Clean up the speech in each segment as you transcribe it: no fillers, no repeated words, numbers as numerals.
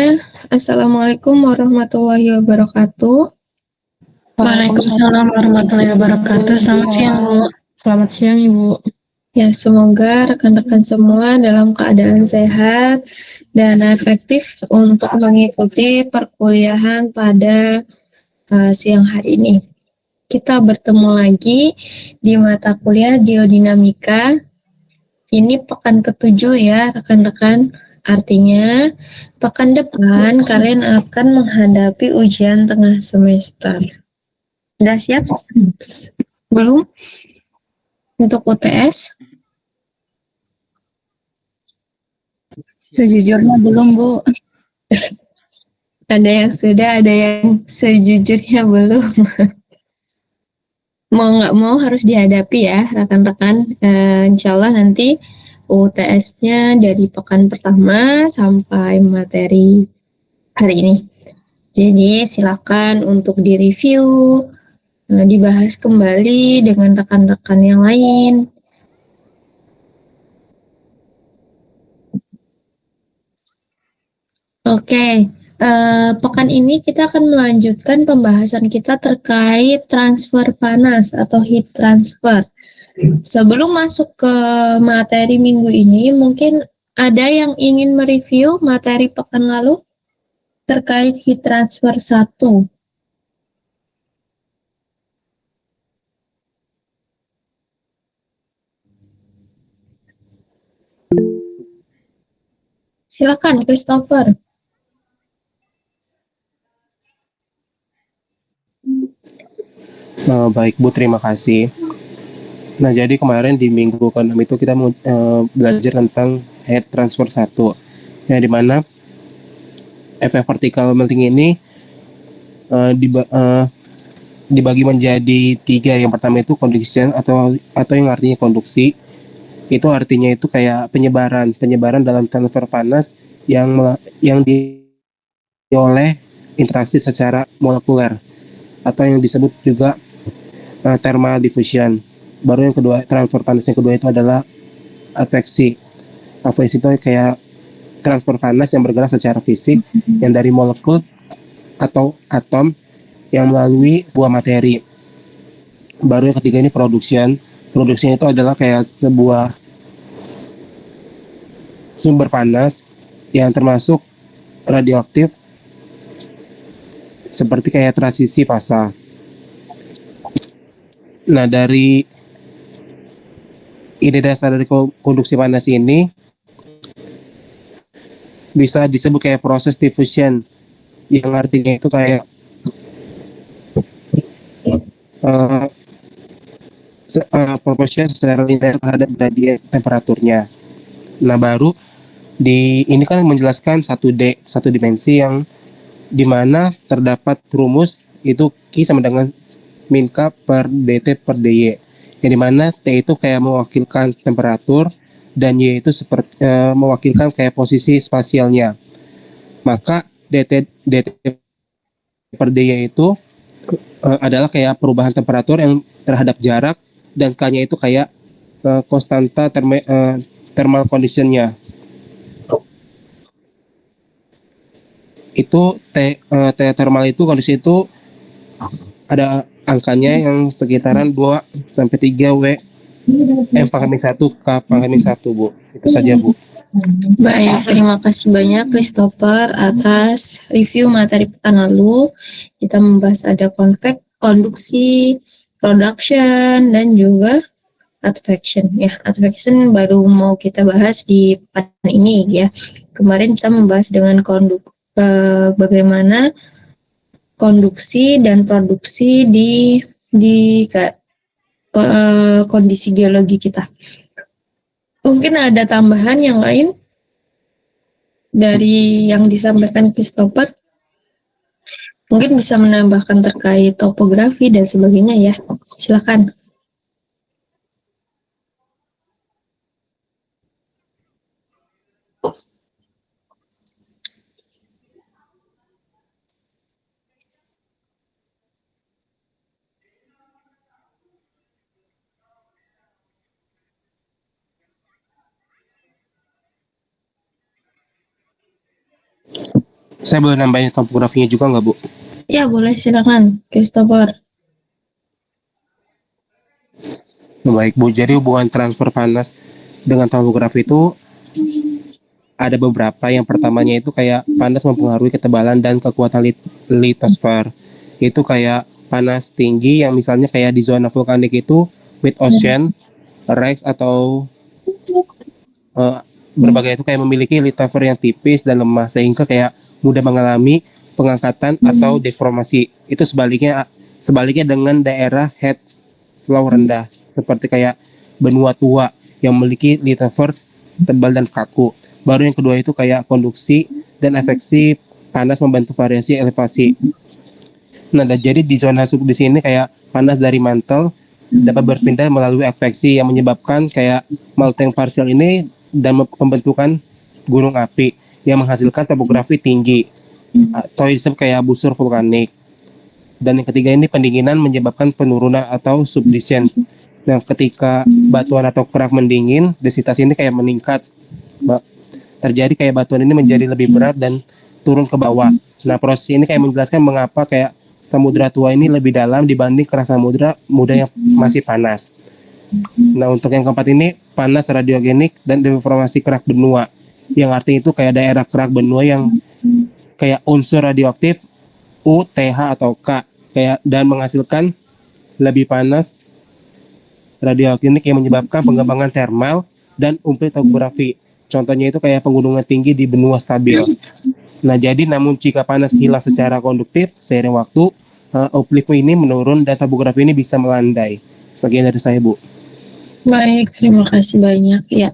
semuanya. Assalamualaikum warahmatullahi wabarakatuh. Waalaikumsalam warahmatullahi wabarakatuh. Selamat siang, Bu. Selamat siang, Ibu. Ya, semoga rekan-rekan semua dalam keadaan sehat dan efektif untuk mengikuti perkuliahan pada siang hari ini. Kita bertemu lagi di mata kuliah Geodinamika. Ini pekan ke-7 ya, rekan-rekan. Artinya, pekan depan kalian akan menghadapi ujian tengah semester. Udah siap? Belum? Untuk UTS? Sejujurnya belum, Bu. Ada yang sudah, ada yang sejujurnya belum. Mau nggak mau harus dihadapi ya, rekan-rekan. Insya Allah nanti UTS-nya dari pekan pertama sampai materi hari ini. Jadi silakan untuk direview, dibahas kembali dengan rekan-rekan yang lain. Oke, pekan ini kita akan melanjutkan pembahasan kita terkait transfer panas atau heat transfer. Sebelum masuk ke materi minggu ini, mungkin ada yang ingin mereview materi pekan lalu terkait heat transfer 1. Silakan, Christopher. Baik Bu, terima kasih. Nah, jadi kemarin di minggu ke-6 itu kita belajar tentang heat transfer 1, yang dimana efek partikel melting ini dibagi menjadi 3. Yang pertama itu conduction atau yang artinya konduksi. Itu artinya itu kayak penyebaran dalam transfer panas yang oleh interaksi secara molekuler, atau yang disebut juga thermal diffusion. Baru yang kedua, transfer panas yang kedua itu adalah adveksi. Adveksi itu kayak transfer panas yang bergerak secara fisik yang dari molekul atau atom yang melalui sebuah materi. Baru yang ketiga ini production. Production itu adalah kayak sebuah sumber panas yang termasuk radioaktif, seperti kayak transisi fasa. Nah, dari ide dasar dari konduksi panas ini bisa disebut kayak proses diffusion, yang artinya itu kayak proporsional secara linear terhadap gradien temperaturnya. Nah, baru ini kan menjelaskan satu dimensi yang dimana terdapat rumus itu Q sama dengan min K per dt per dy, yang dimana T itu kayak mewakilkan temperatur dan Y itu seperti mewakilkan kayak posisi spasialnya. Maka dt per dy itu adalah kayak perubahan temperatur yang terhadap jarak, dan K-nya itu kayak konstanta thermal conditionnya. Itu T thermal itu kondisi itu ada angkanya yang sekitaran 2 sampai 3 W M⁻⁻1 K⁻⁻1, Bu. Itu saja, Bu. Baik, terima kasih banyak Christopher atas review materi pekan lalu. Kita membahas ada konduksi, production, dan juga advection. Ya, advection baru mau kita bahas di pekan ini ya. Kemarin kita membahas dengan bagaimana konduksi dan produksi di kondisi geologi kita. Mungkin ada tambahan yang lain dari yang disampaikan Christopher? Mungkin bisa menambahkan terkait topografi dan sebagainya ya. Silakan. Saya boleh nambahin topografinya juga nggak, Bu? Ya, boleh, silakan, Christopher. Baik, Bu. Jadi hubungan transfer panas dengan topografi itu ada beberapa. Yang pertamanya itu kayak panas mempengaruhi ketebalan dan kekuatan litosfer. Itu kayak panas tinggi yang misalnya kayak di zona vulkanik itu mid ocean, rise atau eh, berbagai itu kayak memiliki litosfer yang tipis dan lemah sehingga kayak mudah mengalami pengangkatan atau deformasi. Itu sebaliknya dengan daerah head flow rendah seperti kayak benua tua yang memiliki litosfer tebal dan kaku. Baru yang kedua itu kayak konduksi dan efeksi panas membantu variasi elevasi. Nah, jadi di zona sub di sini kayak panas dari mantel dapat berpindah melalui adveksi yang menyebabkan kayak melting partial ini dan pembentukan gunung api yang menghasilkan topografi tinggi atau disebut kayak busur vulkanik. Dan yang ketiga ini pendinginan menyebabkan penurunan atau subsidence. Nah, ketika batuan atau kerak mendingin, densitas ini kayak meningkat. Terjadi kayak batuan ini menjadi lebih berat dan turun ke bawah. Nah, proses ini kayak menjelaskan mengapa kayak samudra tua ini lebih dalam dibanding kerak samudra muda yang masih panas. Nah, untuk yang keempat ini panas radiogenik dan deformasi kerak benua. Yang artinya itu kayak daerah kerak benua yang kayak unsur radioaktif U, TH atau K kayak dan menghasilkan lebih panas radioaktif yang menyebabkan pengembangan termal dan umpil topografi. Contohnya itu kayak pegunungan tinggi di benua stabil. Nah, jadi namun jika panas hilang secara konduktif seiring waktu, uplift ini menurun dan topografi ini bisa melandai. Sekian dari saya, Bu. Baik, terima kasih banyak. Ya,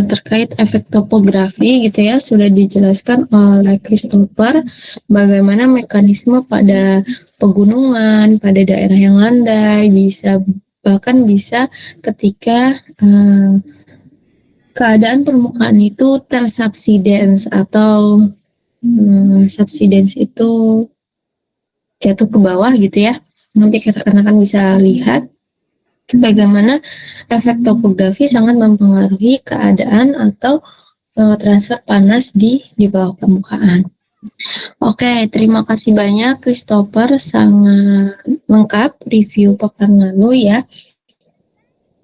terkait efek topografi gitu ya, sudah dijelaskan oleh Christopher bagaimana mekanisme pada pegunungan, pada daerah yang landai, bahkan bisa ketika keadaan permukaan itu tersubsidence atau subsidence itu jatuh ke bawah gitu ya. Nanti akan bisa lihat bagaimana efek topografi sangat mempengaruhi keadaan atau transfer panas di bawah permukaan. Oke, terima kasih banyak Christopher, sangat lengkap review pekan lalu ya.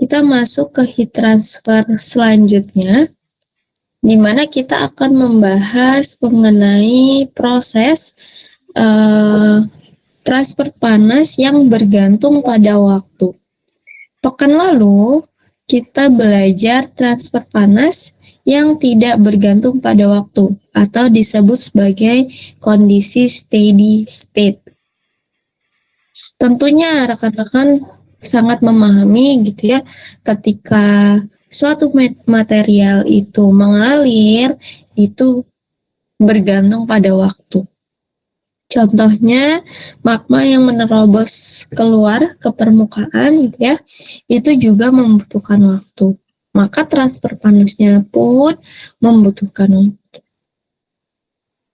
Kita masuk ke heat transfer selanjutnya, di mana kita akan membahas mengenai proses transfer panas yang bergantung pada waktu. Pekan lalu, kita belajar transfer panas yang tidak bergantung pada waktu atau disebut sebagai kondisi steady state. Tentunya rekan-rekan sangat memahami gitu ya, ketika suatu material itu mengalir, itu bergantung pada waktu. Contohnya magma yang menerobos keluar ke permukaan gitu ya, itu juga membutuhkan waktu. Maka transfer panasnya pun membutuhkan waktu.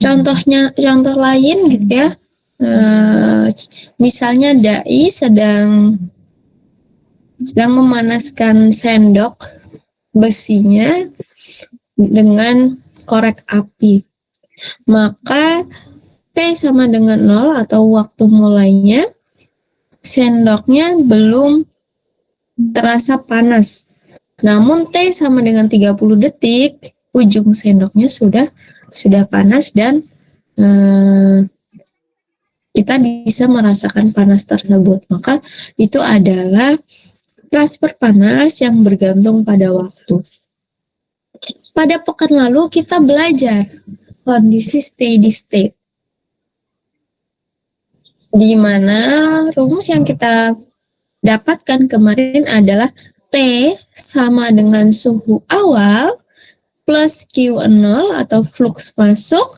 Contoh lain gitu ya, misalnya dai sedang memanaskan sendok besinya dengan korek api. Maka T sama dengan 0 atau waktu mulainya, sendoknya belum terasa panas. Namun T sama dengan 30 detik, ujung sendoknya sudah panas dan kita bisa merasakan panas tersebut. Maka itu adalah transfer panas yang bergantung pada waktu. Pada pekan lalu kita belajar kondisi steady state, di mana rumus yang kita dapatkan kemarin adalah T sama dengan suhu awal plus Q0 atau flux masuk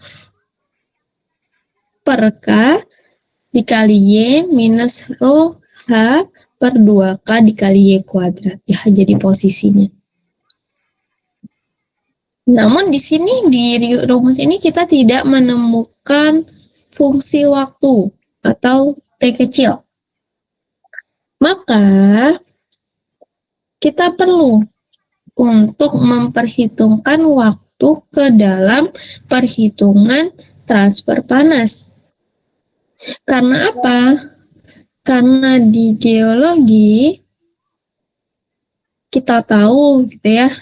per K dikali Y minus rho H per 2K dikali Y kuadrat. Ya, jadi posisinya. Namun di sini, di rumus ini kita tidak menemukan fungsi waktu atau T kecil. Maka kita perlu untuk memperhitungkan waktu ke dalam perhitungan transfer panas. Karena apa? Karena di geologi kita tahu gitu ya,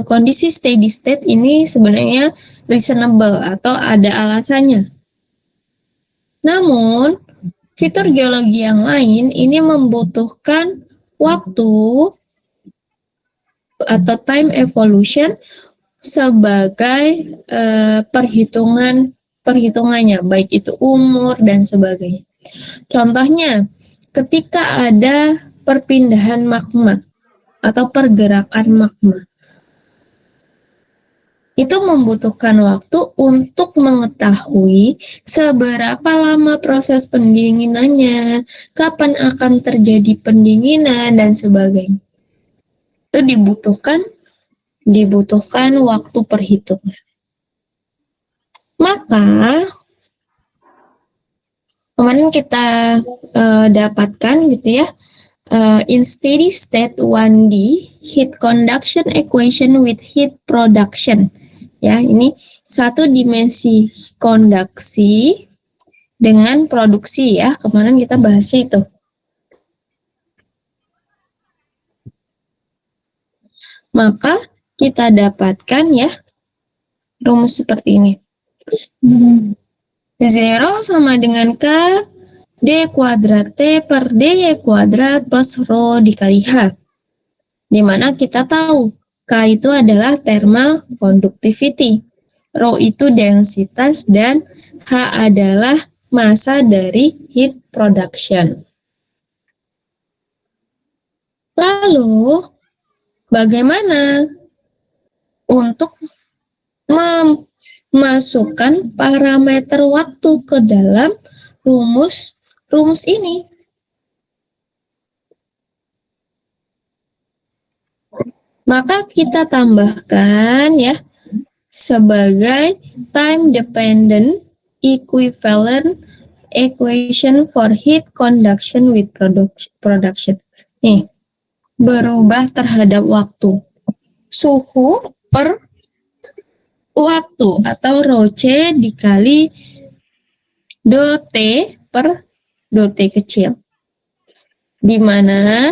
kondisi steady state ini sebenarnya reasonable atau ada alasannya. Namun, fitur geologi yang lain ini membutuhkan waktu atau time evolution sebagai perhitungannya, baik itu umur dan sebagainya. Contohnya, ketika ada perpindahan magma atau pergerakan magma, itu membutuhkan waktu untuk mengetahui seberapa lama proses pendinginannya, kapan akan terjadi pendinginan dan sebagainya. Itu dibutuhkan waktu perhitungan. Maka kemarin kita dapatkan gitu ya, in steady state 1D heat conduction equation with heat production. Ya, ini satu dimensi konduksi dengan produksi ya. Kemarin kita bahasnya itu. Maka kita dapatkan ya rumus seperti ini. 0 sama dengan K D kuadrat T per DY kuadrat plus Rho dikali H. Dimana kita tahu K itu adalah thermal conductivity, Rho itu densitas, dan H adalah massa dari heat production. Lalu, bagaimana untuk memasukkan parameter waktu ke dalam rumus ini? Maka kita tambahkan ya sebagai time dependent equivalent equation for heat conduction with production. Nih, berubah terhadap waktu. Suhu per waktu atau Rho C dikali do T per do T kecil. Di mana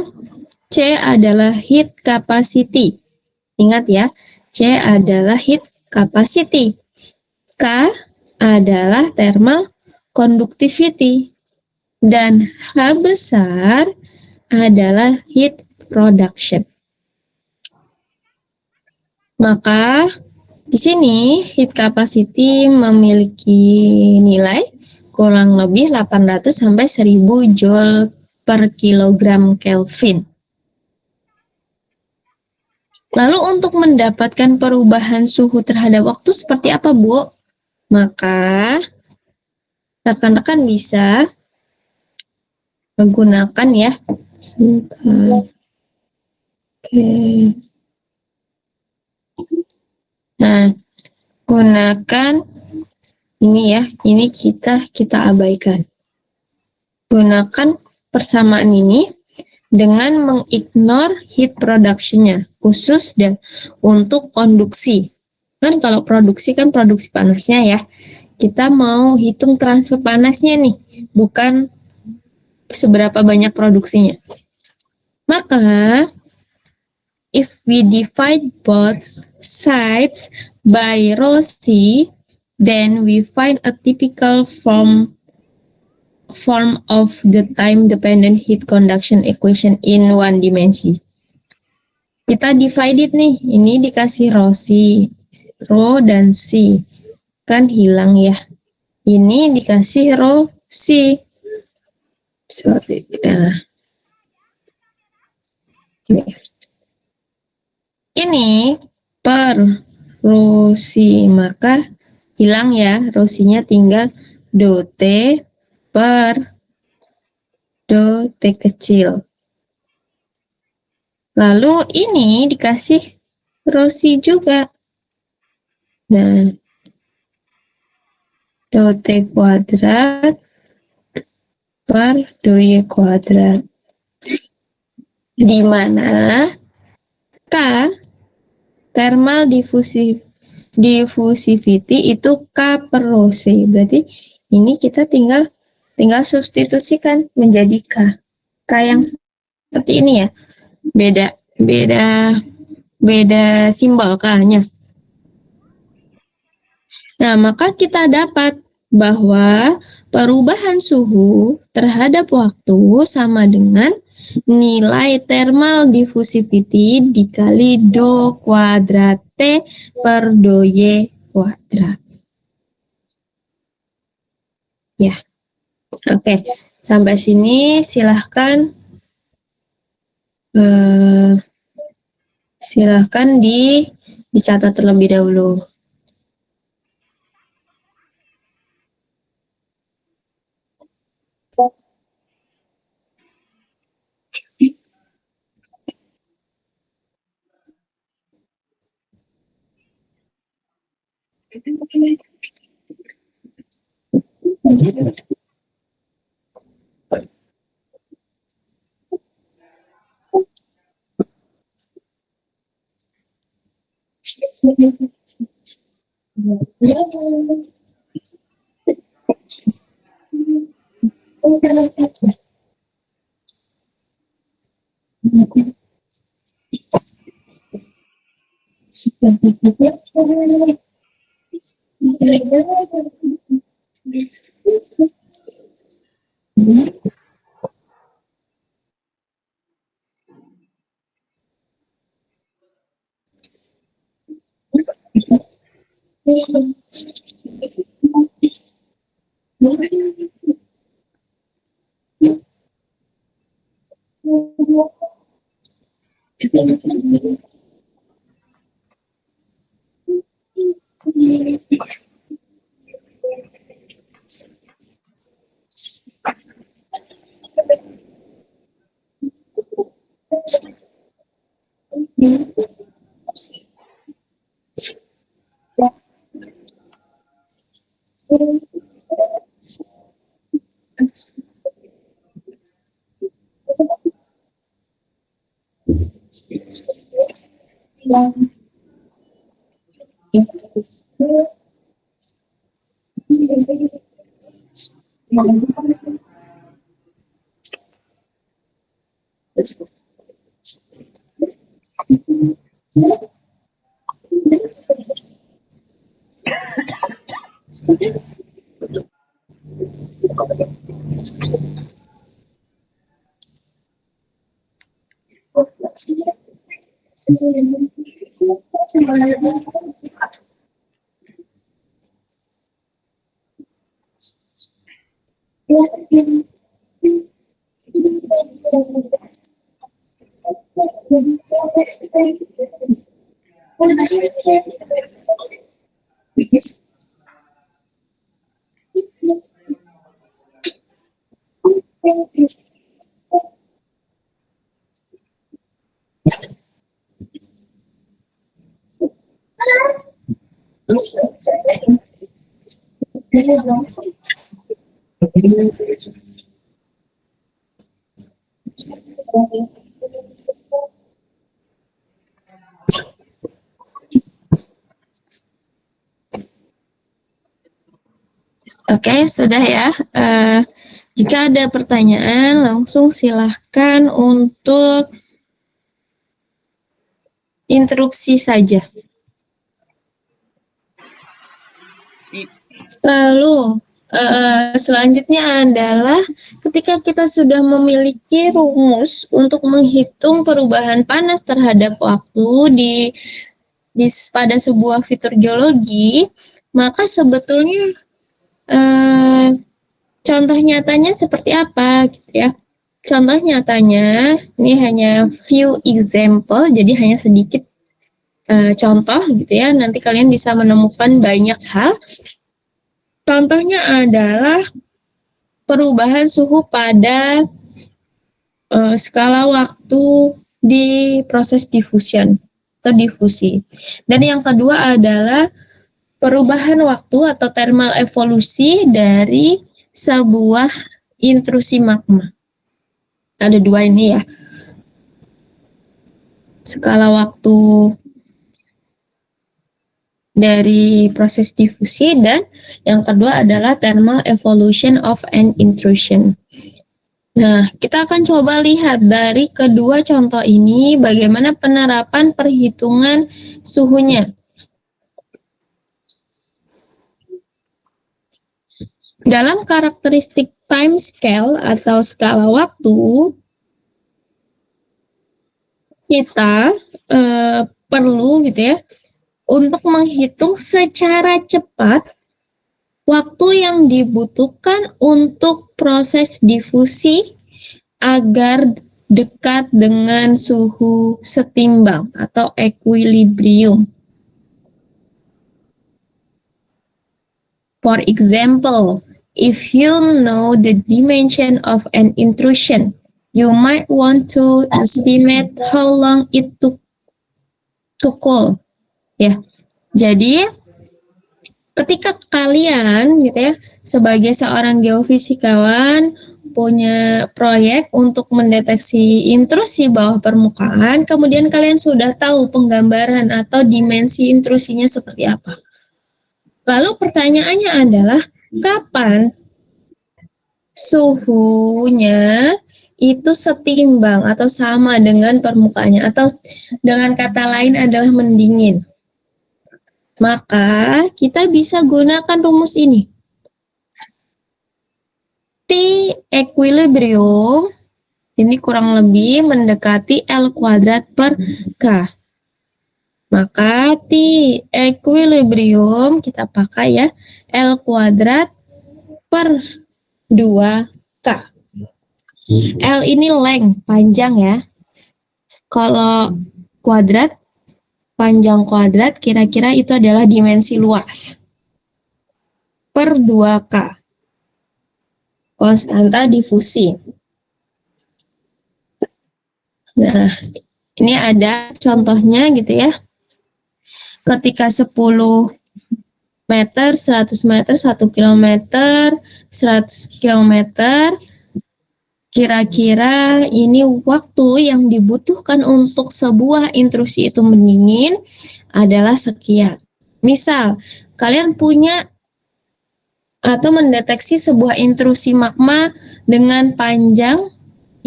C adalah heat capacity. Ingat ya, C adalah heat capacity. K adalah thermal conductivity. Dan H besar adalah heat production. Maka di sini heat capacity memiliki nilai kurang lebih 800 sampai 1000 Joule per kilogram Kelvin. Lalu untuk mendapatkan perubahan suhu terhadap waktu seperti apa, Bu? Maka rekan-rekan bisa menggunakan ya. Oke. Nah, gunakan ini ya. Ini kita abaikan. Gunakan persamaan ini dengan mengignore heat production-nya, khusus dan untuk konduksi. Kan kalau produksi kan produksi panasnya ya. Kita mau hitung transfer panasnya nih, bukan seberapa banyak produksinya. Maka, if we divide both sides by Rho C, then we find a typical form of the time-dependent heat conduction equation in one dimensi. Kita divide it nih, ini dikasih Rho dan C. Kan hilang ya. Ini dikasih Rho C. Sorry. Nah. Ini per Rho C, maka hilang ya, Rho C-nya tinggal do T per do T kecil. Lalu ini dikasih Rho C juga. Nah, do T kuadrat per do Y kuadrat. Di mana K thermal diffusivity itu K per rho C. Berarti ini kita tinggal substitusikan menjadi K. K yang seperti ini ya. Beda simbol K-nya. Nah, maka kita dapat bahwa perubahan suhu terhadap waktu sama dengan nilai thermal diffusivity dikali do kuadrat T per do Y kuadrat. Ya, oke. Sampai sini silahkan dicatat terlebih dahulu. Oke, sudah ya. Jika ada pertanyaan, langsung silahkan untuk interupsi saja. Lalu, selanjutnya adalah ketika kita sudah memiliki rumus untuk menghitung perubahan panas terhadap waktu pada sebuah fitur geologi, maka sebetulnya contoh nyatanya seperti apa gitu ya. Contoh nyatanya ini hanya few example, jadi hanya sedikit contoh gitu ya. Nanti kalian bisa menemukan banyak hal. Contohnya adalah perubahan suhu pada skala waktu di proses diffusion atau difusi. Dan yang kedua adalah perubahan waktu atau thermal evolusi dari sebuah intrusi magma. Ada dua ini ya. Skala waktu dari proses difusi, dan yang kedua adalah thermal evolution of an intrusion. Nah, kita akan coba lihat dari kedua contoh ini bagaimana penerapan perhitungan suhunya. Dalam karakteristik time scale atau skala waktu, kita perlu gitu ya untuk menghitung secara cepat waktu yang dibutuhkan untuk proses difusi agar dekat dengan suhu setimbang atau equilibrium. For example, if you know the dimension of an intrusion, you might want to estimate how long it took to cool. Ya, jadi ketika kalian gitu ya sebagai seorang geofisikawan punya proyek untuk mendeteksi intrusi bawah permukaan, kemudian kalian sudah tahu penggambaran atau dimensi intrusinya seperti apa. Lalu pertanyaannya adalah kapan suhunya itu setimbang atau sama dengan permukaannya, atau dengan kata lain adalah mendingin. Maka kita bisa gunakan rumus ini. T equilibrium ini kurang lebih mendekati L kuadrat per K. Maka T equilibrium kita pakai ya L kuadrat per 2K. L ini length, panjang ya. Kalau kuadrat, panjang kuadrat, kira-kira itu adalah dimensi luas. Per 2K. Konstanta difusi. Nah, ini ada contohnya gitu ya. Ketika 10 meter, 100 meter, 1 kilometer, 100 kilometer, kira-kira ini waktu yang dibutuhkan untuk sebuah intrusi itu mendingin adalah sekian. Misal, kalian punya atau mendeteksi sebuah intrusi magma dengan panjang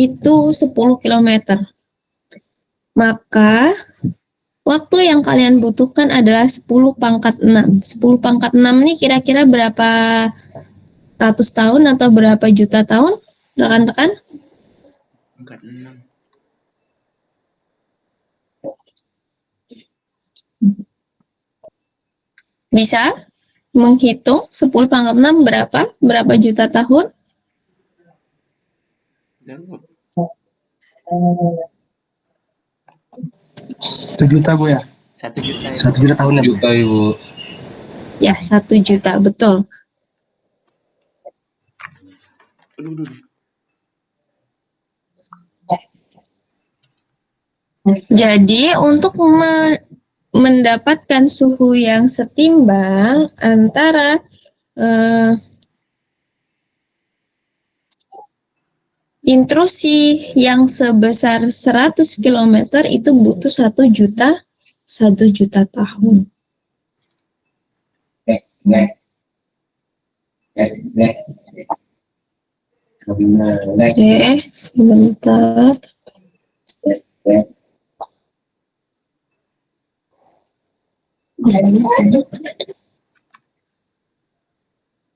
itu 10 km. Maka waktu yang kalian butuhkan adalah 10 pangkat 6. 10 pangkat 6 ini kira-kira berapa ratus tahun atau berapa juta tahun? Rekan-rekan? Pangkat 6. Bisa menghitung 10 pangkat 6 berapa? Berapa juta tahun? Jawab. 1 juta Bu ya? 1 juta ya. 1 juta tahun ya Bu? Juta Ibu. Ya, 1 juta, betul. Aduh. Jadi untuk mendapatkan suhu yang setimbang antara intrusi yang sebesar 100 km itu butuh 1 juta tahun. Oke, sebentar.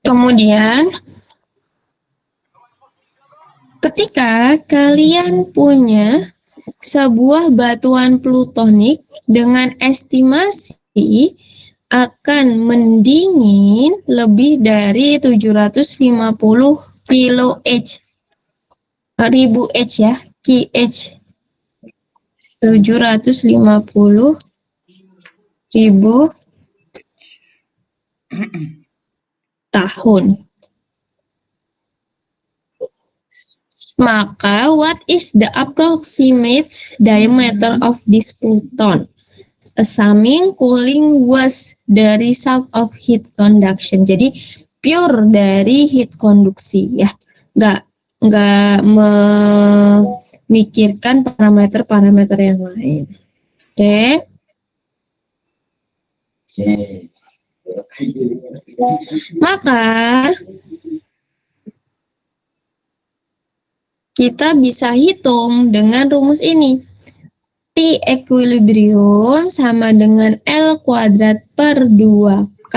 Kemudian ketika kalian punya sebuah batuan plutonik dengan estimasi akan mendingin lebih dari 750 kilo H, ribu H ya, kH, 750 ribu tahun. Maka, what is the approximate diameter of this pluton? Assuming cooling was the result of heat conduction. Jadi, pure dari heat konduksi ya. Nggak memikirkan parameter-parameter yang lain. Oke. Maka kita bisa hitung dengan rumus ini. T equilibrium sama dengan L kuadrat per 2K.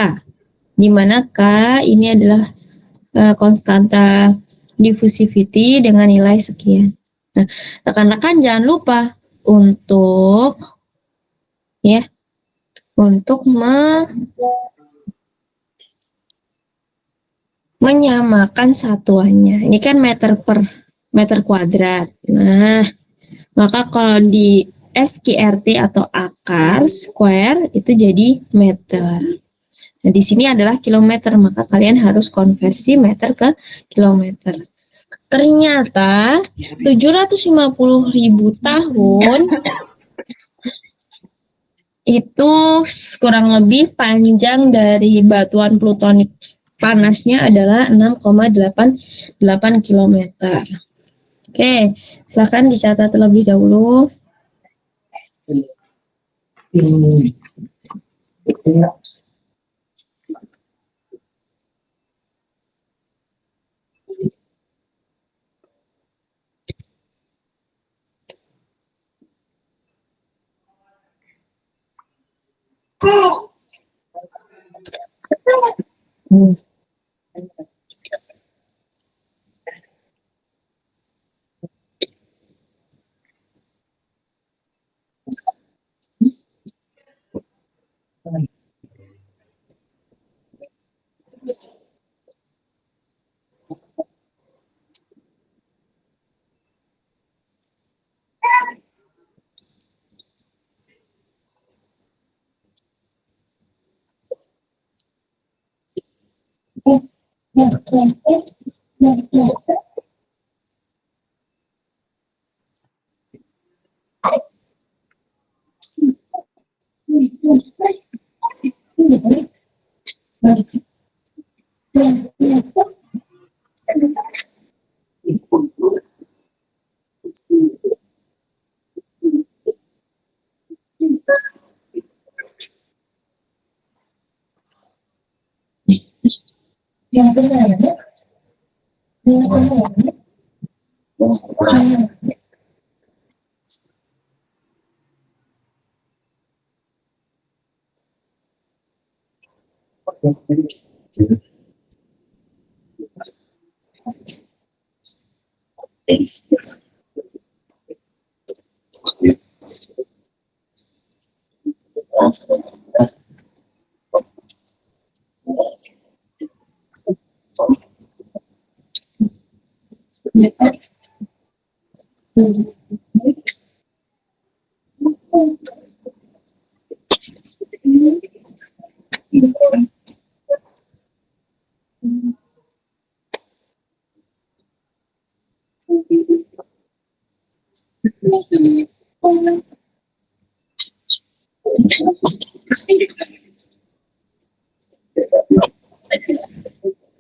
Di mana K ini adalah konstanta diffusivity dengan nilai sekian. Nah, rekan-rekan jangan lupa untuk menyamakan satuannya. Ini kan meter per meter kuadrat. Nah, maka kalau di SQRT atau akar square itu jadi meter. Nah, di sini adalah kilometer, maka kalian harus konversi meter ke kilometer. Ternyata 750.000 tahun itu kurang lebih panjang dari batuan plutonik panasnya adalah 6,88 km. Oke, silakan dicatat terlebih dahulu.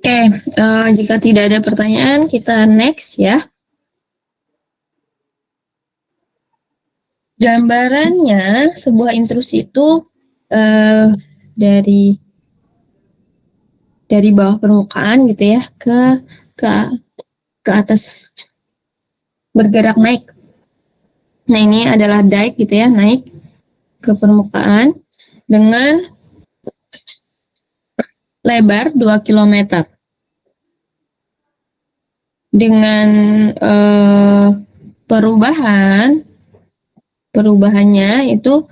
Oke, jika tidak ada pertanyaan, kita next ya. Gambarannya sebuah intrusi itu dari bawah permukaan gitu ya ke atas, bergerak naik. Nah, ini adalah dike gitu ya, naik ke permukaan dengan lebar 2 km. Dengan perubahannya itu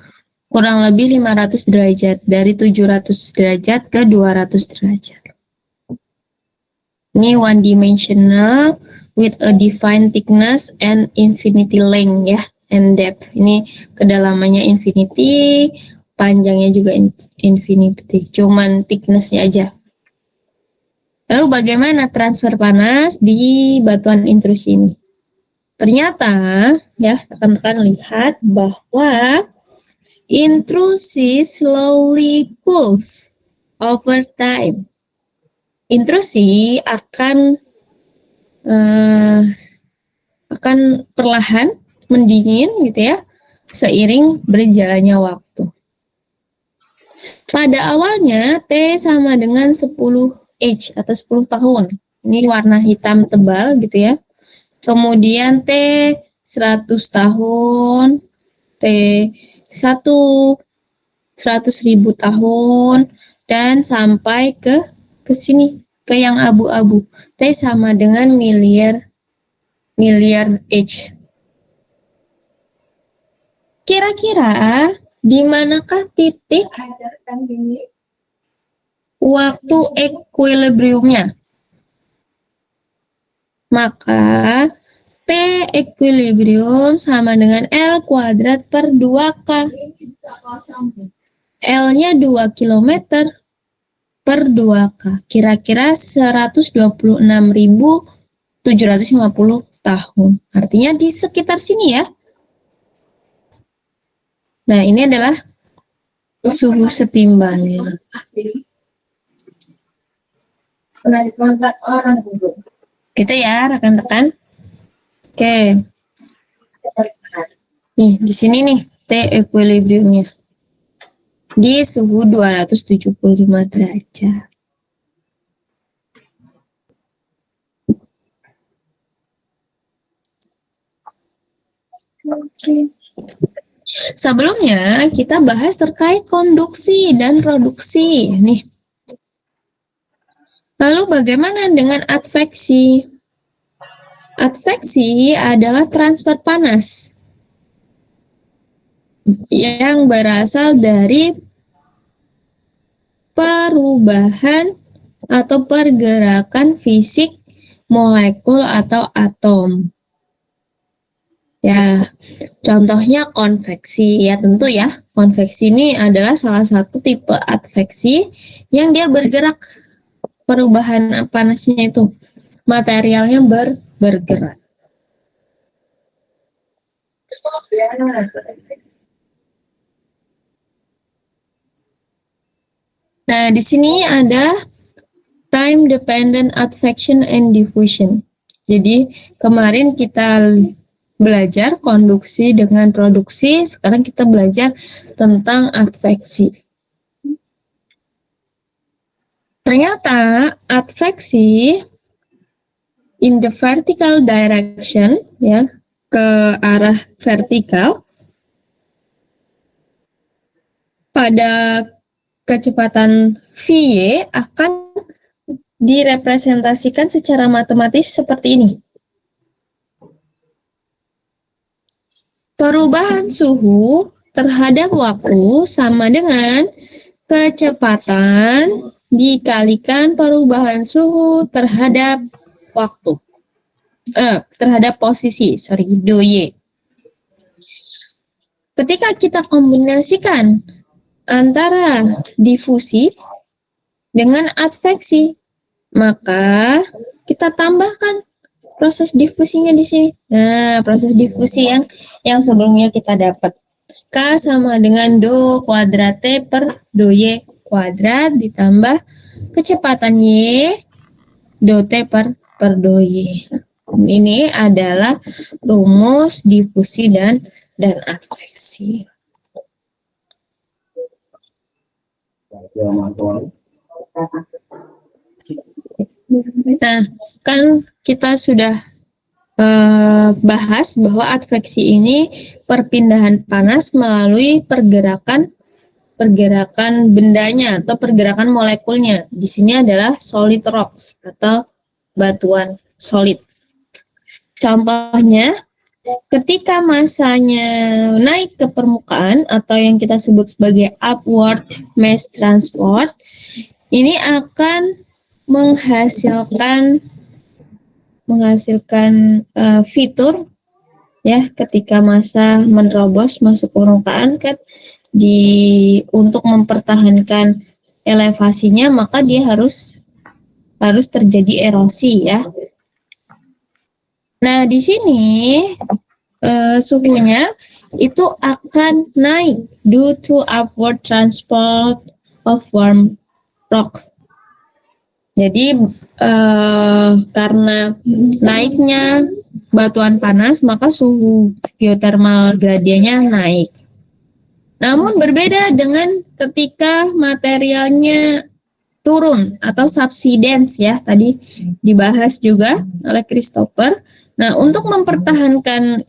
kurang lebih 500 derajat, dari 700 derajat ke 200 derajat. Ini one dimensional with a defined thickness and infinity length ya, and depth. Ini kedalamannya infinity, panjangnya juga infinity, cuman thickness-nya aja. Lalu bagaimana transfer panas di batuan intrusi ini? Ternyata ya, rekan-rekan lihat bahwa intrusi slowly cools over time. Intrusi akan perlahan mendingin gitu ya, seiring berjalannya waktu. Pada awalnya T sama dengan 10H atau 10 tahun. Ini warna hitam tebal gitu ya. Kemudian T 100 tahun, T 100.000 tahun, dan sampai ke sini, ke yang abu-abu. T sama dengan miliar H. Kira-kira di manakah titik waktu equilibriumnya? Maka T equilibrium sama dengan L kuadrat per 2K. L-nya 2 km per 2K. Kira-kira 126.750 tahun. Artinya di sekitar sini ya. Nah, ini adalah suhu setimbangnya. Gitu ya, rekan-rekan. Oke. Nih, di sini nih T equilibriumnya. Di suhu 275 derajat. Sebelumnya kita bahas terkait konduksi dan produksi. Nih. Lalu bagaimana dengan adveksi? Adveksi adalah transfer panas yang berasal dari perubahan atau pergerakan fisik molekul atau atom. Ya, contohnya konveksi. Ya tentu ya, konveksi ini adalah salah satu tipe adveksi yang dia bergerak, perubahan panasnya itu, materialnya bergerak. Nah, di sini ada time dependent advection and diffusion. Jadi, kemarin kita belajar konduksi dengan produksi, sekarang kita belajar tentang adveksi. Ternyata adveksi in the vertical direction, ya, ke arah vertikal pada kecepatan VY akan direpresentasikan secara matematis seperti ini. Perubahan suhu terhadap waktu sama dengan kecepatan dikalikan perubahan suhu terhadap waktu. Terhadap posisi, dou-y. Ketika kita kombinasikan antara difusi dengan adveksi, maka kita tambahkan proses difusinya di sini. Nah, proses difusi yang sebelumnya kita dapat. K sama dengan do kuadrat T per do Y kuadrat ditambah kecepatan Y do T per do Y. Ini adalah rumus difusi dan adveksi. Nah, kan kita sudah bahas bahwa adveksi ini perpindahan panas melalui pergerakan bendanya atau pergerakan molekulnya. Di sini adalah solid rocks atau batuan solid. Contohnya, ketika masanya naik ke permukaan atau yang kita sebut sebagai upward mass transport, ini akan menghasilkan fitur ya ketika massa menerobos masuk permukaan kan untuk mempertahankan elevasinya, maka dia harus terjadi erosi ya. Nah, di sini suhunya itu akan naik due to upward transport of warm rock. Jadi karena naiknya batuan panas, maka suhu geothermal gradiennya naik. Namun berbeda dengan ketika materialnya turun atau subsidence ya, tadi dibahas juga oleh Christopher. Nah, untuk mempertahankan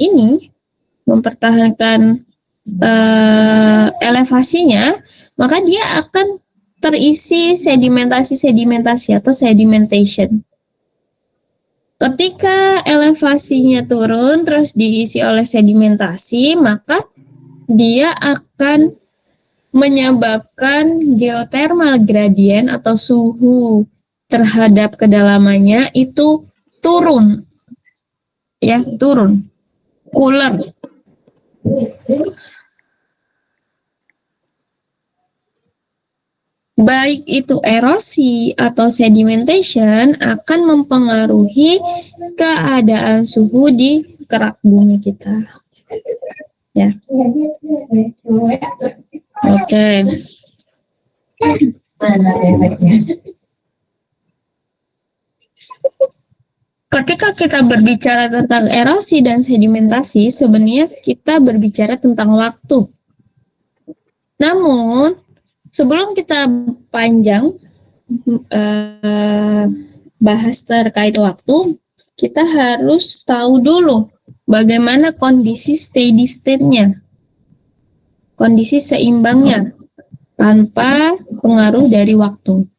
elevasinya, maka dia akan terisi sedimentasi atau sedimentation. Ketika elevasinya turun terus diisi oleh sedimentasi, maka dia akan menyebabkan geothermal gradient atau suhu terhadap kedalamannya itu turun. Ya, turun. Cooler. Baik itu erosi atau sedimentation akan mempengaruhi keadaan suhu di kerak bumi kita. Ya. Oke. Ketika kita berbicara tentang erosi dan sedimentasi, sebenarnya kita berbicara tentang waktu. Namun, sebelum kita panjang bahas terkait waktu, kita harus tahu dulu bagaimana kondisi steady state-nya, kondisi seimbangnya, tanpa pengaruh dari waktu.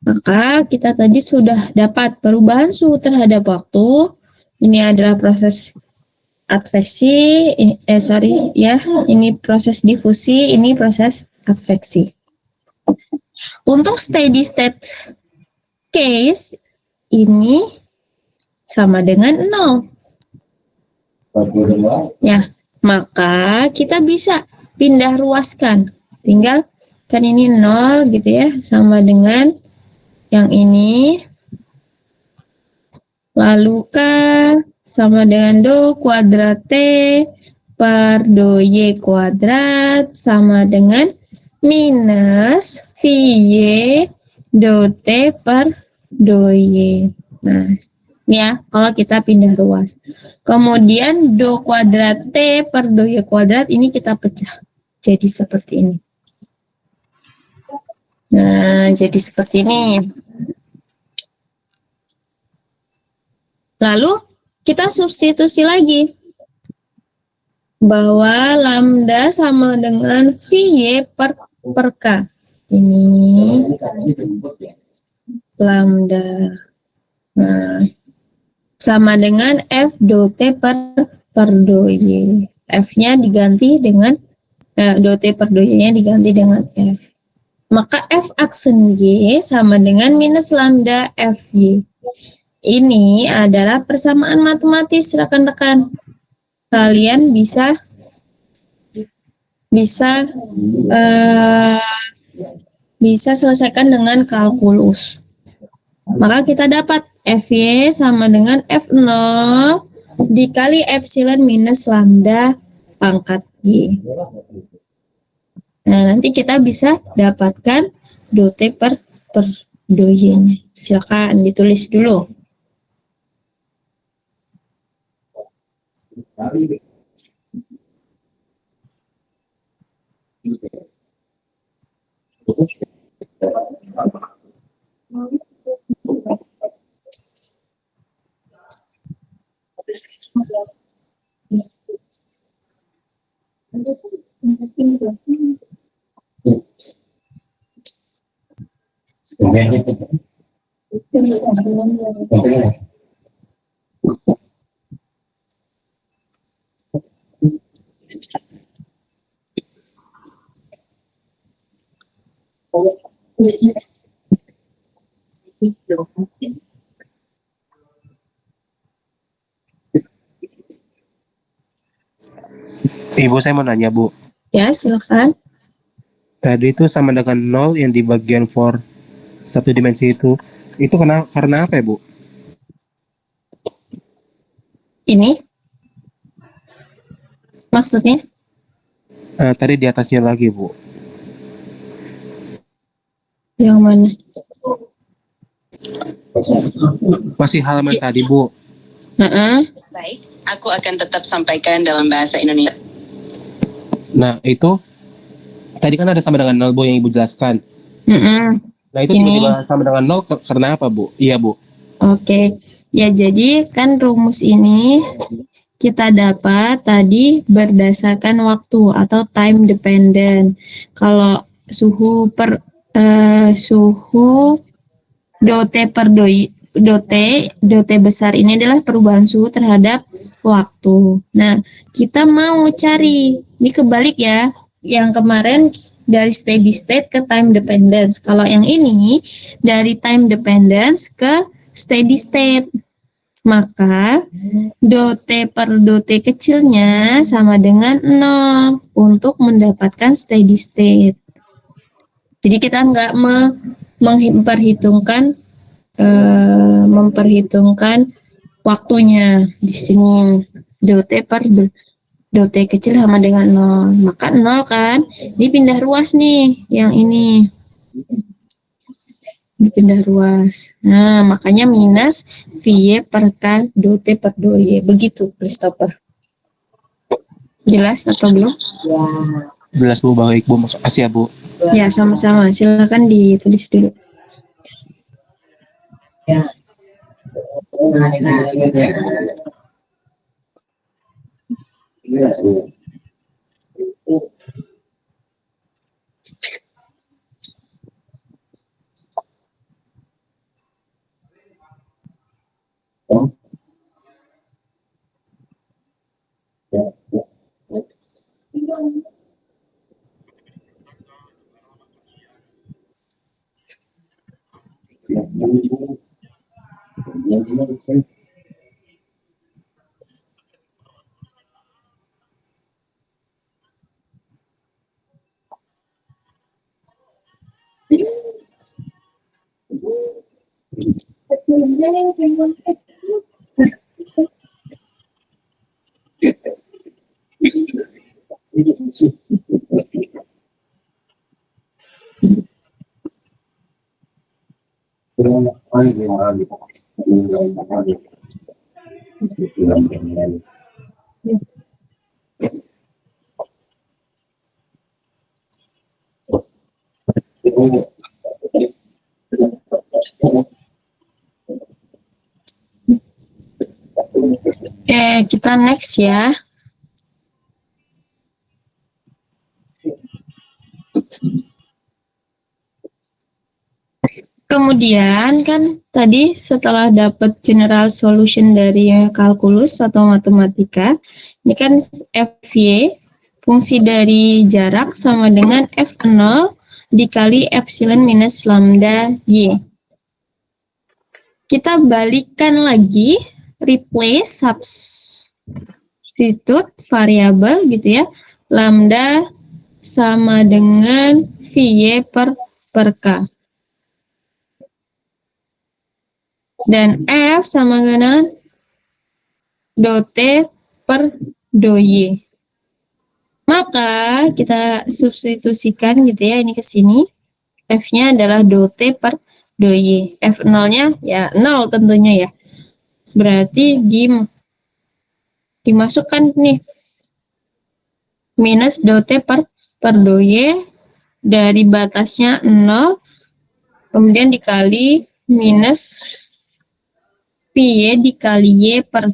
Maka kita tadi sudah dapat perubahan suhu terhadap waktu. Ini adalah proses adveksi, ini proses difusi, ini proses adveksi. Untuk steady state case, ini sama dengan 0. Ya, maka kita bisa pindah ruaskan. Tinggal kan ini 0 gitu ya, sama dengan yang ini. Lalu K sama dengan do kuadrat T per do Y kuadrat sama dengan minus VY do T per do Y. Nah, ini ya, kalau kita pindah ruas. Kemudian do kuadrat T per do Y kuadrat ini kita pecah. Jadi seperti ini. Nah, jadi seperti ini. Lalu kita substitusi lagi bahwa lambda sama dengan VY per K. Ini lambda. Nah, sama dengan F do T per do Y. F-nya diganti dengan do T per do Y-nya diganti dengan F. Maka F aksen Y sama dengan minus lambda FY. Ini adalah persamaan matematis, rekan-rekan. Kalian bisa selesaikan dengan kalkulus. Maka kita dapat FY sama dengan F0 dikali epsilon minus lambda pangkat Y. Nah, nanti kita bisa dapatkan do T per do Y-nya. Silakan ditulis dulu. Ibu, saya mau nanya, Bu. Ya, silakan. Tadi itu sama dengan 0 yang di bagian for satu dimensi itu karena apa ya, Bu? Ini maksudnya? Tadi di atasnya lagi, Bu. Yang mana? Masih halaman tadi, Bu. Heeh. Baik, aku akan tetap sampaikan dalam bahasa Indonesia. Nah, itu tadi kan ada sama dengan nol, Bu, yang Ibu jelaskan. Mm-mm. Nah, itu Ini. tiba-tiba sama dengan nol karena apa, Bu? Iya, Bu. Oke, ya jadi kan rumus ini kita dapat tadi berdasarkan waktu atau time dependent. Kalau suhu dot per dot besar ini adalah perubahan suhu terhadap waktu. Nah, kita mau cari, ini kebalik ya, yang kemarin dari steady state ke time dependence. Kalau yang ini dari time dependence ke steady state. Maka dot per dot kecilnya sama dengan 0 untuk mendapatkan steady state. Jadi kita nggak memperhitungkan waktunya di sini. Dot per dot kecil sama dengan 0. Maka 0 kan, ini pindah ruas nih yang ini. Pindah ruas. Nah, makanya minus VY per K dot per dot Y. Begitu, Christopher. Jelas atau belum? Jelas, Bu. Baik, Bu. Makasih ya, Bu. Ya, sama-sama. Silakan ditulis dulu. Kita next ya. Kemudian kan tadi setelah dapat general solution dari kalkulus atau matematika, ini kan FY, fungsi dari jarak sama dengan F0 dikali epsilon minus lambda Y. Kita balikkan lagi, replace substitute variabel gitu ya, lambda sama dengan VY per K. Dan F sama dengan dot per dot Y. Maka kita substitusikan gitu ya, ini ke sini. F-nya adalah dot per dot Y. F0-nya ya 0 tentunya ya. Berarti dimasukkan nih. Minus dot per dot Y dari batasnya 0. Kemudian dikali minus Pi dikali Y per.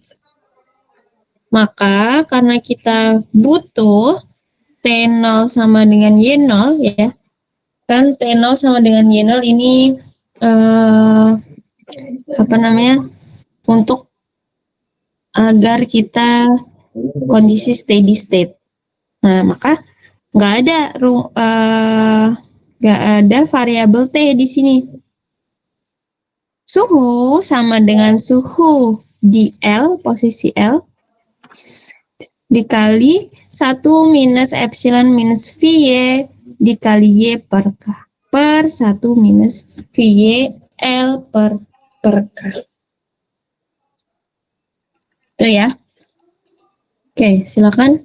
Maka karena kita butuh T0 sama dengan Y0 ya. Kan T0 sama dengan Y0 ini untuk agar kita kondisi steady state. Nah, maka nggak ada variabel T di sini. Suhu sama dengan suhu di L, posisi L, dikali 1 minus epsilon minus VY dikali Y per K, per 1 minus VY L per K. Itu ya. Oke, silakan.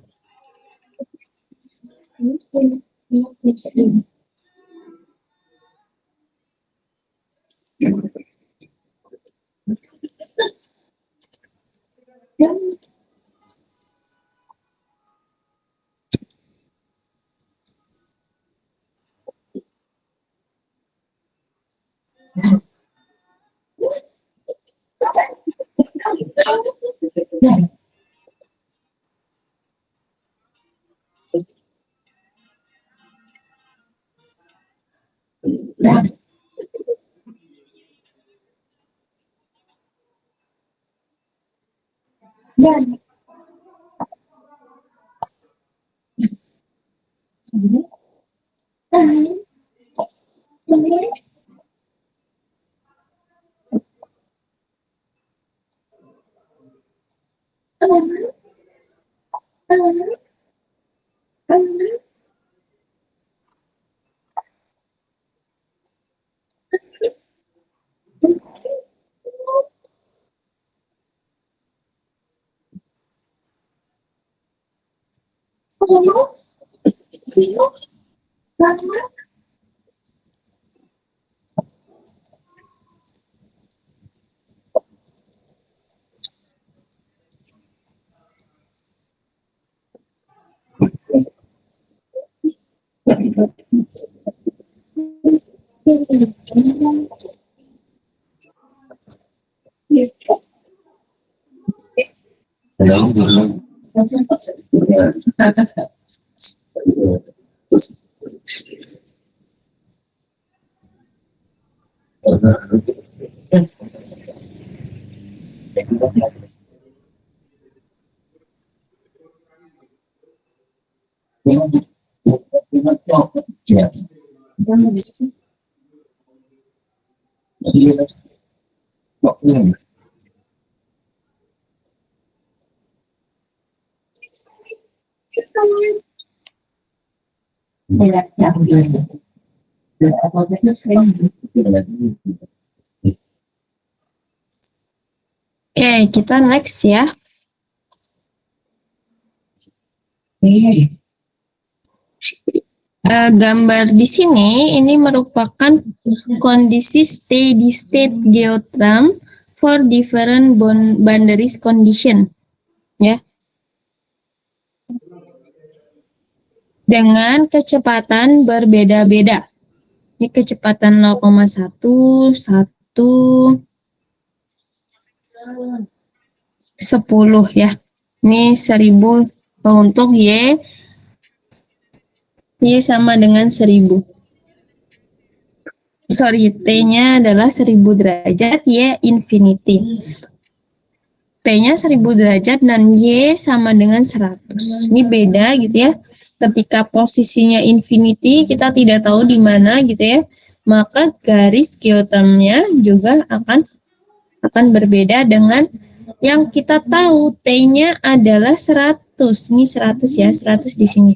Oke, kita next ya. Gambar di sini ini merupakan kondisi steady state geotherm for different boundaries condition, ya. Dengan kecepatan berbeda-beda. Ini kecepatan 0,1, 1, 10 ya. Ini 1000 untuk Y sama dengan 1000. Sorry, T-nya adalah 1000 derajat, Y infinity. T-nya 1000 derajat dan Y sama dengan 100. Ini beda gitu ya. Ketika posisinya infinity, kita tidak tahu di mana gitu ya. Maka garis geothermnya juga akan berbeda dengan yang kita tahu T-nya adalah 100. Ini 100 ya, 100 di sini.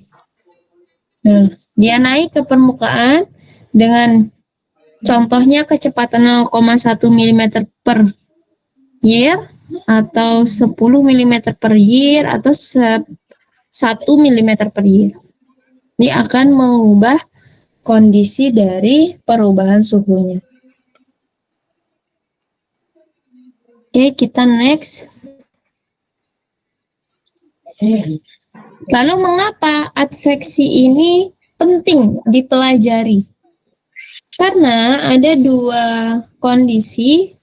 Nah, dia naik ke permukaan dengan contohnya kecepatan 0,1 mm per year atau 10 mm per year atau 1 mm per year. Ini akan mengubah kondisi dari perubahan suhunya. Oke, kita next. Lalu mengapa adveksi ini penting dipelajari? Karena ada dua kondisi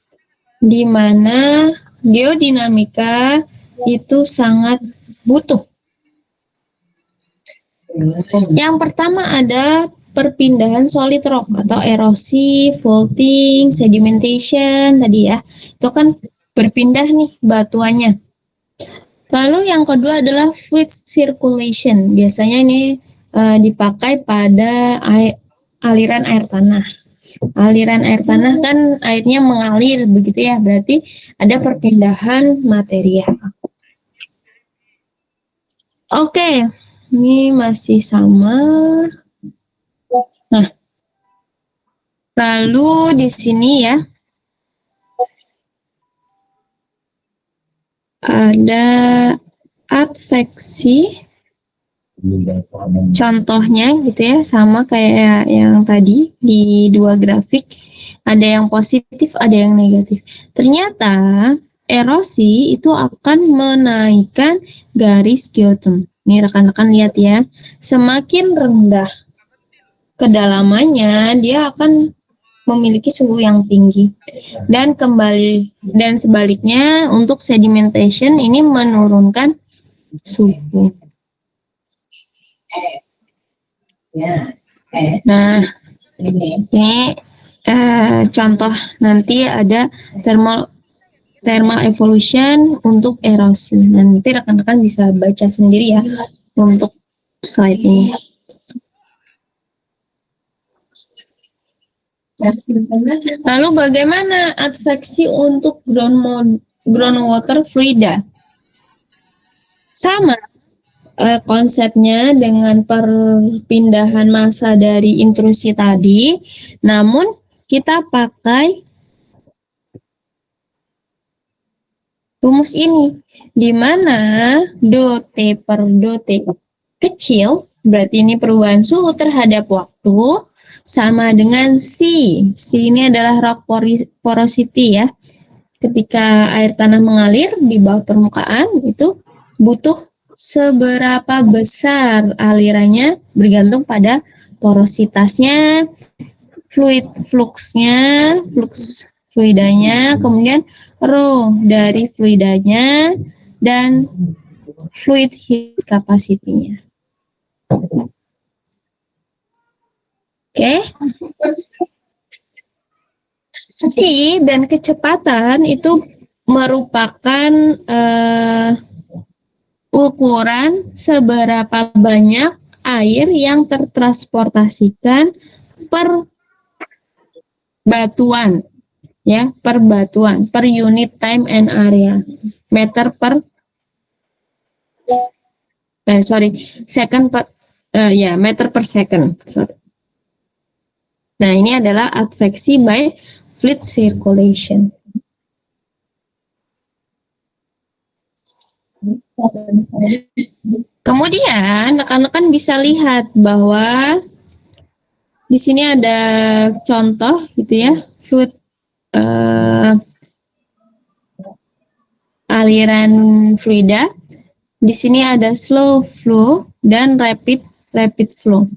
di mana geodinamika itu sangat butuh. Yang pertama ada perpindahan solid rock atau erosi, faulting, sedimentation tadi ya. Itu kan berpindah nih batuannya. Lalu yang kedua adalah fluid circulation. Biasanya ini dipakai pada aliran air tanah. Aliran air tanah kan airnya mengalir begitu ya, berarti ada perpindahan material. Oke, ini masih sama. Nah, lalu di sini ya ada adveksi, contohnya gitu ya, sama kayak yang tadi di dua grafik, ada yang positif, ada yang negatif. Ternyata erosi itu akan menaikkan garis geotherm. Ini rekan-rekan lihat ya, semakin rendah kedalamannya dia akan memiliki suhu yang tinggi. Dan sebaliknya untuk sedimentation ini menurunkan suhu. Nah, ini contoh nanti ada thermal evolution untuk erosi. Nanti rekan-rekan bisa baca sendiri ya untuk slide ini. Lalu bagaimana adveksi untuk groundwater fluida? Sama konsepnya dengan perpindahan massa dari intrusi tadi, namun kita pakai rumus ini, di mana dot per dot kecil, berarti ini perubahan suhu terhadap waktu, sama dengan C. C ini adalah rock porosity ya. Ketika air tanah mengalir di bawah permukaan, itu butuh seberapa besar alirannya bergantung pada porositasnya, flux fluidanya, kemudian rho dari fluidanya, dan fluid heat capacity-nya. Oke. Speed dan kecepatan itu merupakan ukuran seberapa banyak air yang tertransportasikan per batuan, ya, per batuan, per unit time and area, meter per second per meter per second. Nah, ini adalah adveksi by fluid circulation. Kemudian rekan-rekan bisa lihat bahwa di sini ada contoh gitu ya, fluid aliran fluida. Di sini ada slow flow dan rapid flow.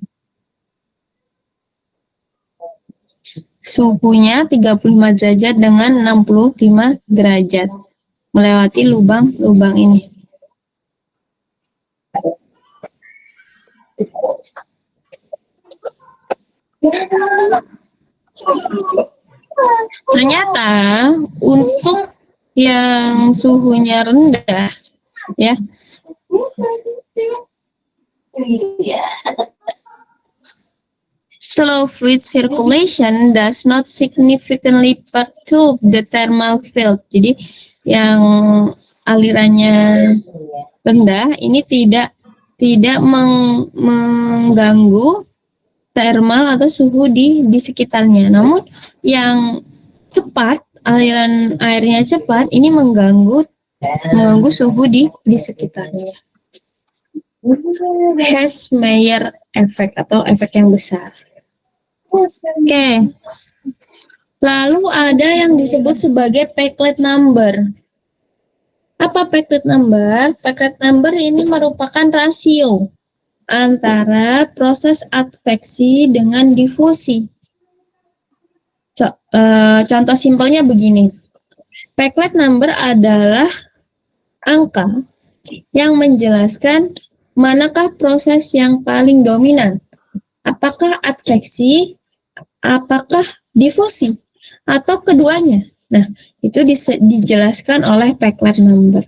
Suhunya 35 derajat dengan 65 derajat melewati lubang-lubang ini. Ternyata untuk yang suhunya rendah ya, slow fluid circulation does not significantly perturb the thermal field. Jadi yang alirannya rendah ini tidak mengganggu thermal atau suhu di sekitarnya. Namun yang cepat, aliran airnya cepat, ini mengganggu suhu di sekitarnya. Hess-Meyer effect atau efek yang besar. Oke. Lalu ada yang disebut sebagai Peclet number. Apa Peclet number? Peclet number ini merupakan rasio antara proses adveksi dengan difusi. Contoh simpelnya begini. Peclet number adalah angka yang menjelaskan manakah proses yang paling dominan. Apakah adveksi, apakah difusi, atau keduanya. Nah, itu dijelaskan oleh Peclet number.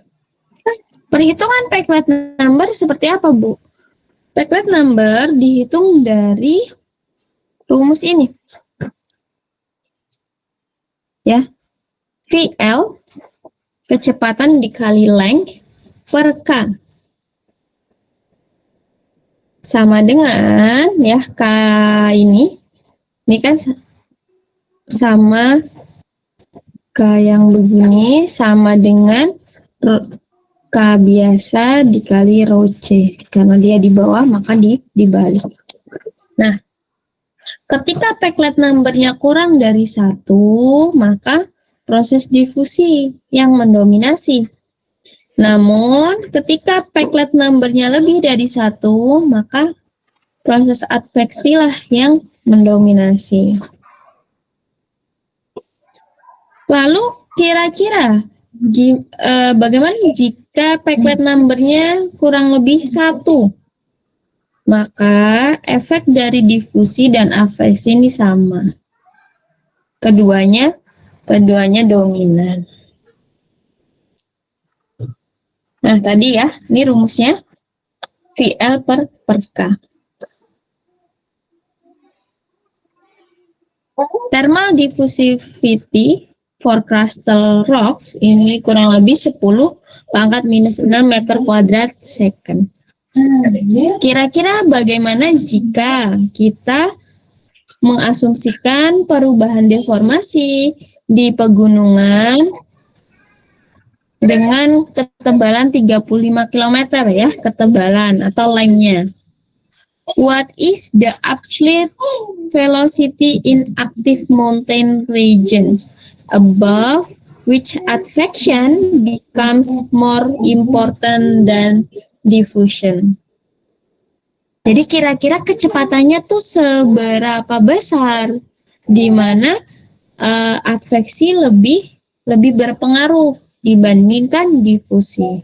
Perhitungan Peclet number seperti apa, Bu? Peclet number dihitung dari rumus ini. Ya. VL, kecepatan dikali length, per K. Sama dengan, ya, K ini kan sama K yang begini sama dengan K biasa dikali rho C. Karena dia di bawah, maka dibalik. Nah, ketika Peclet number-nya kurang dari 1, maka proses difusi yang mendominasi. Namun, ketika Peclet number-nya lebih dari 1, maka proses adveksi lah yang mendominasi. Lalu kira-kira bagaimana jika Peclet numbernya kurang lebih 1? Maka efek dari difusi dan adveksi ini sama. Keduanya dominan. Nah, tadi ya, ini rumusnya VL per K. Thermal diffusivity for crustal rocks ini kurang lebih 10 pangkat minus 6 meter kuadrat second. Kira-kira bagaimana jika kita mengasumsikan perubahan deformasi di pegunungan dengan ketebalan 35 km ya, ketebalan atau lengthnya. What is the absolute velocity in active mountain region above which advection becomes more important than diffusion? Jadi kira-kira kecepatannya tuh seberapa besar, di mana adveksi lebih berpengaruh dibandingkan difusi.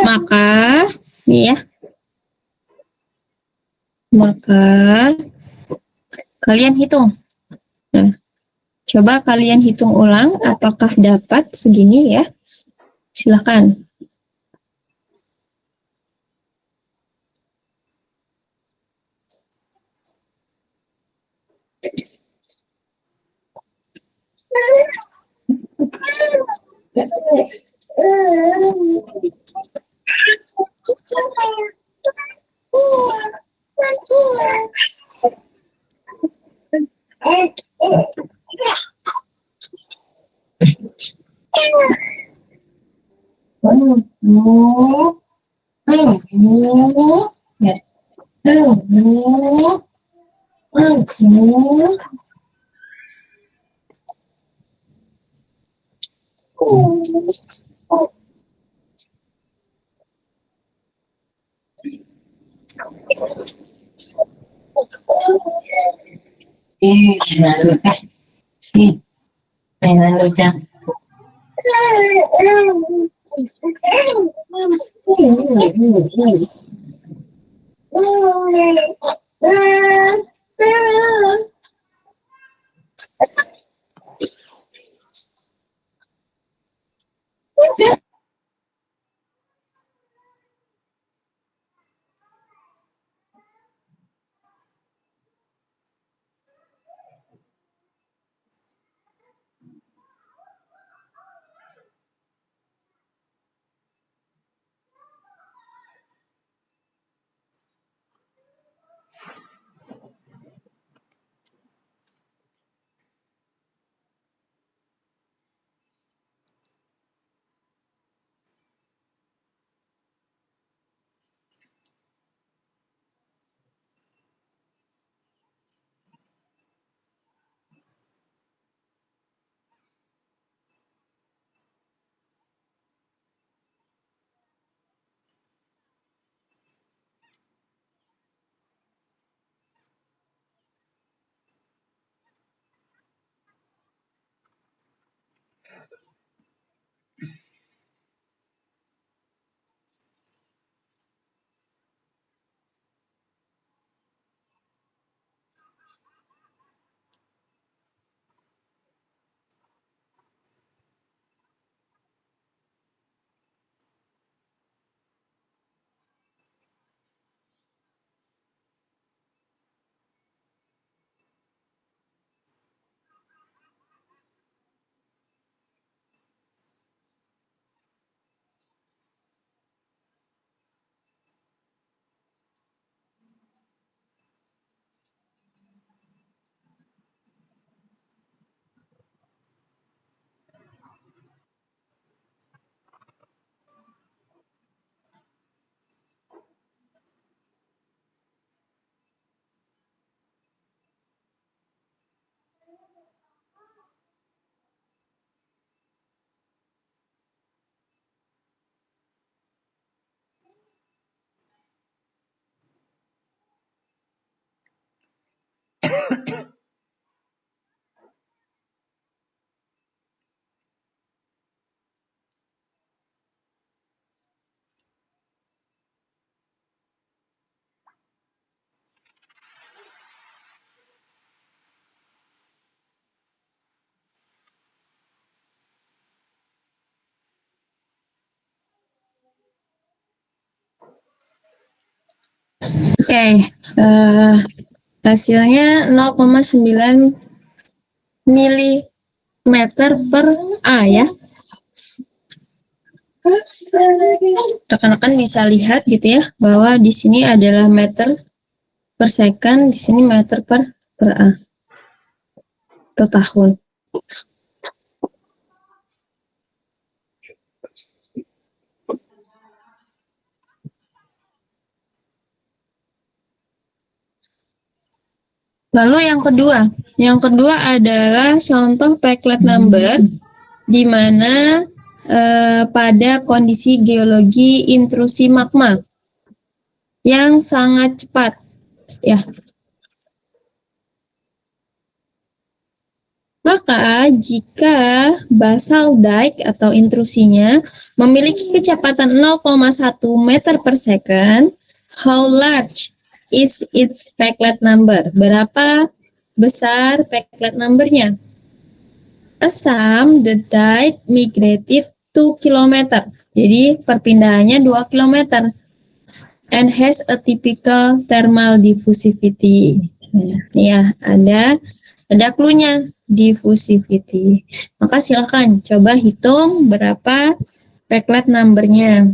Maka, nih ya, maka kalian hitung. Nah, coba kalian hitung ulang apakah dapat segini ya. Silakan. Oke, hasilnya 0,9 milimeter per A ya. Rekan-rekan bisa lihat gitu ya, bahwa di sini adalah meter per second, di sini meter per A atau tahun. Lalu yang kedua adalah contoh Peclet number, di mana pada kondisi geologi intrusi magma yang sangat cepat, ya. Maka jika basal dike atau intrusinya memiliki kecepatan 0,1 meter per second, how large is its Peclet number? Berapa besar Peclet number-nya? Assume the dike migrated 2 km. Jadi perpindahannya 2 km. And has a typical thermal diffusivity. Ya, ada clue-nya, diffusivity. Maka silakan coba hitung berapa Peclet number-nya.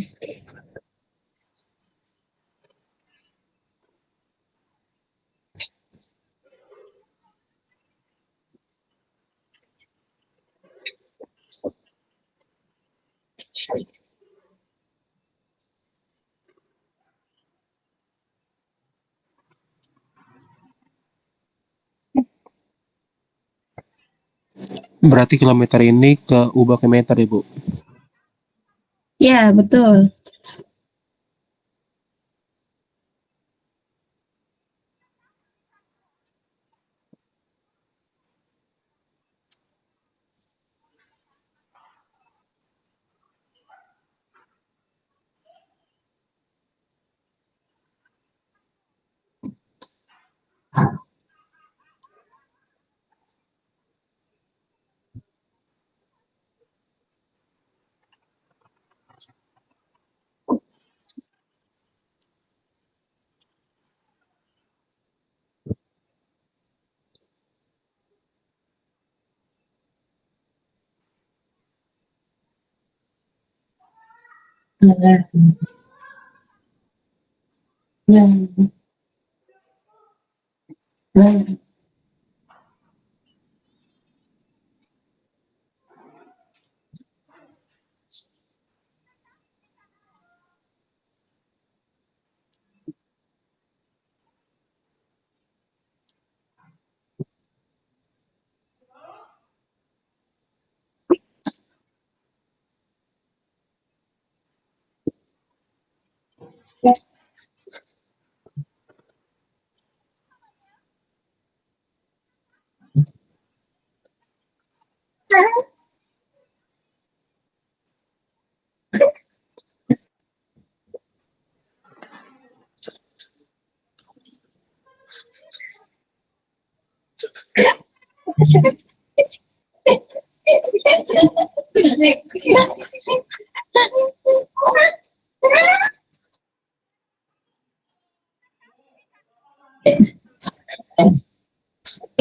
Berarti kilometer ini ke ubah ke meter ya, Bu? Ya, betul.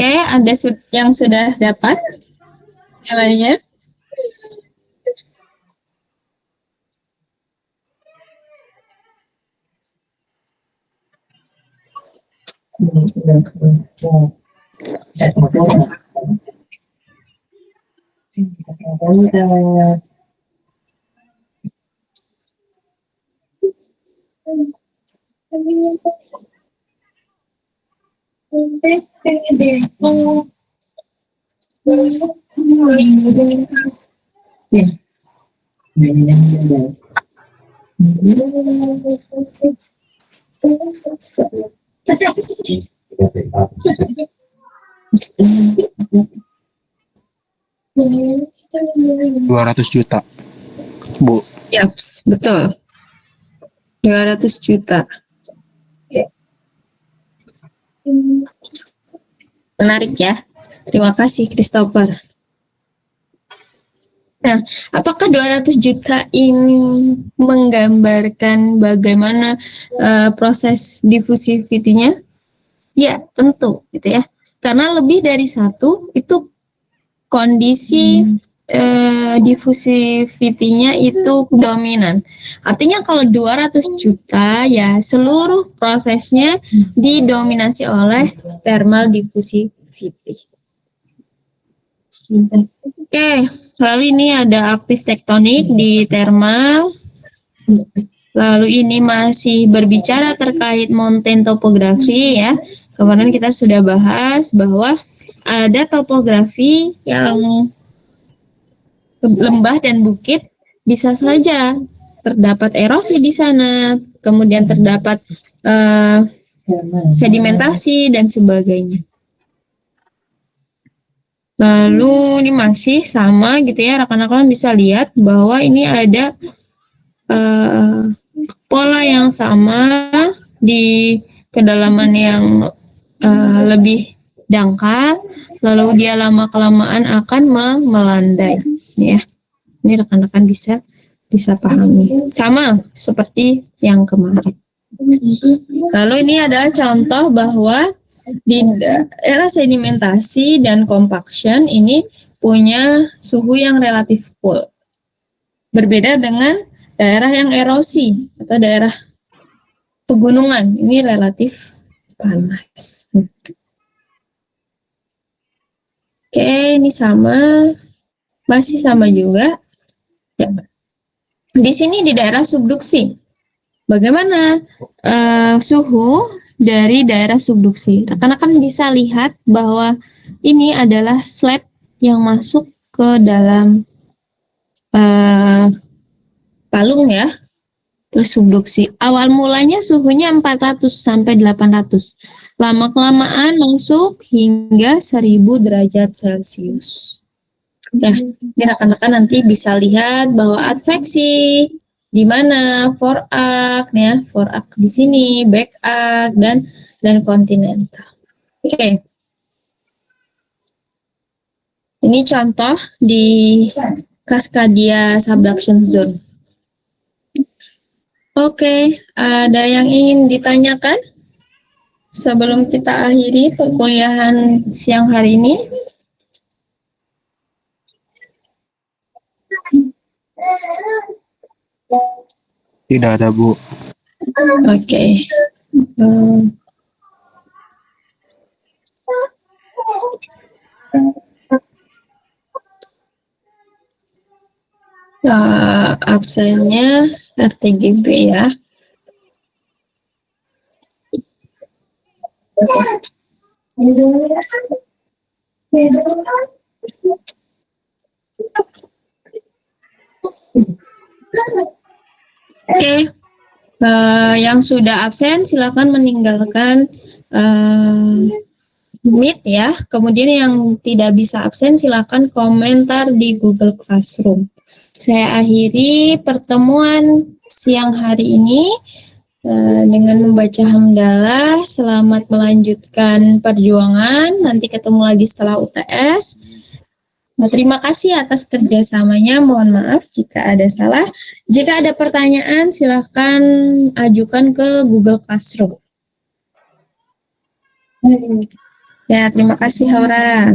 Oke, ada yang sudah dapat nilainya? $200 juta, Bu. Yaps, betul. 200 juta. Menarik ya. Terima kasih, Christopher. Nah, apakah 200 juta ini menggambarkan bagaimana proses diffusivity-nya? Ya, tentu gitu ya. Karena lebih dari satu itu kondisi diffusivity-nya itu dominan. Artinya kalau 200 juta ya seluruh prosesnya didominasi oleh thermal diffusivity. Oke, lalu ini ada aktif tektonik di thermal. Lalu ini masih berbicara terkait mountain topografi ya. Kemarin kita sudah bahas bahwa ada topografi yang lembah dan bukit, bisa saja terdapat erosi di sana, kemudian terdapat sedimentasi dan sebagainya. Lalu ini masih sama gitu ya, rekan-rekan bisa lihat bahwa ini ada pola yang sama di kedalaman yang lebih dangkal, lalu dia lama-kelamaan akan melandai ya. Ini rekan-rekan bisa pahami. Sama seperti yang kemarin. Lalu ini adalah contoh bahwa di daerah sedimentasi dan compaction ini punya suhu yang relatif cool. Berbeda dengan daerah yang erosi atau daerah pegunungan, ini relatif panas. Oke, ini sama, masih sama juga. Ya. Di sini di daerah subduksi, bagaimana suhu dari daerah subduksi? Rekan-rekan bisa lihat bahwa ini adalah slab yang masuk ke dalam palung ya, terus subduksi. Awal mulanya suhunya 400 sampai 800. Lama-kelamaan masuk hingga 1000 derajat Celcius. Nah, ini rekan-rekan nanti bisa lihat bahwa adveksi di mana forak ya, forak di sini, back arc dan kontinental. Oke. Ini contoh di Cascadia subduction zone. Oke, ada yang ingin ditanyakan sebelum kita akhiri perkuliahan siang hari ini? Tidak ada, Bu. Oke. Absennya RTGB ya. Oke, yang sudah absen silakan meninggalkan Meet ya. Kemudian yang tidak bisa absen silakan komentar di Google Classroom. Saya akhiri pertemuan siang hari ini dengan membaca hamdalah. Selamat melanjutkan perjuangan. Nanti ketemu lagi setelah UTS. Nah, terima kasih atas kerjasamanya. Mohon maaf jika ada salah. Jika ada pertanyaan, silakan ajukan ke Google Classroom. Ya, terima kasih Haura.